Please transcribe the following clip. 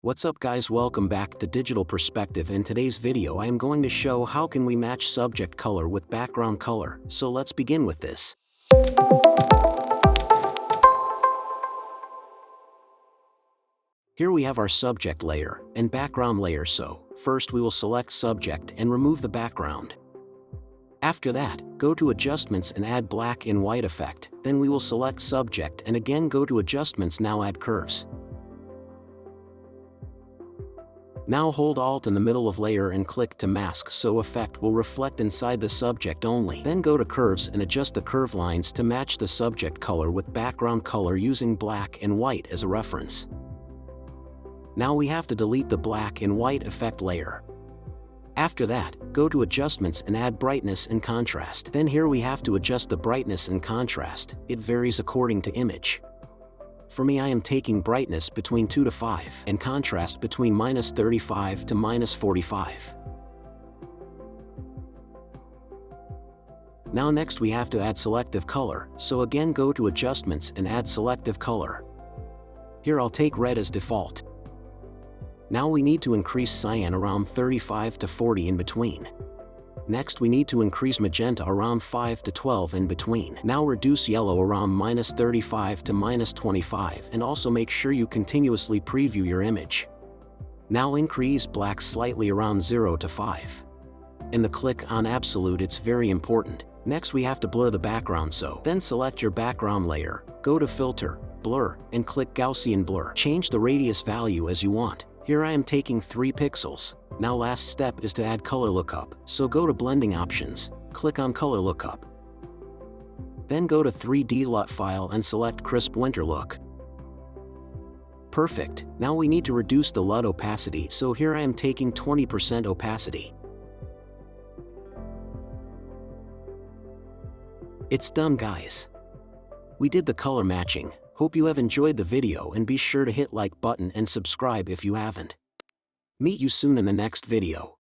What's up guys, welcome back to Digital Perspective. In today's video I am going to show how can we match subject color with background color, so let's begin with this. Here we have our subject layer and background layer, so first we will select subject and remove the background. After that, go to adjustments and add black and white effect, then we will select subject and again go to adjustments, now add curves. Now hold Alt in the middle of layer and click to mask so effect will reflect inside the subject only. Then go to curves and adjust the curve lines to match the subject color with background color using black and white as a reference. Now we have to delete the black and white effect layer. After that, go to adjustments and add brightness and contrast. Then here we have to adjust the brightness and contrast. It varies according to image. For me, I am taking brightness between 2 to 5 and contrast between -35 to -45. Now next we have to add selective color, so again go to adjustments and add selective color. Here I'll take red as default. Now we need to increase cyan around 35 to 40 in between. Next we need to increase magenta around 5 to 12 in between. Now reduce yellow around -35 to -25 and also make sure you continuously preview your image. Now increase black slightly around 0 to 5. And the click on absolute, it's very important. Next we have to blur the background, so then select your background layer, go to filter, blur, and click Gaussian blur. Change the radius value as you want. Here I am taking 3 pixels. Now last step is to add color lookup, so go to blending options, click on color lookup. Then go to 3D LUT file and select crisp winter look. Perfect. Now we need to reduce the LUT opacity, so here I am taking 20% opacity. It's done guys. We did the color matching. Hope you have enjoyed the video and be sure to hit like button and subscribe if you haven't. Meet you soon in the next video.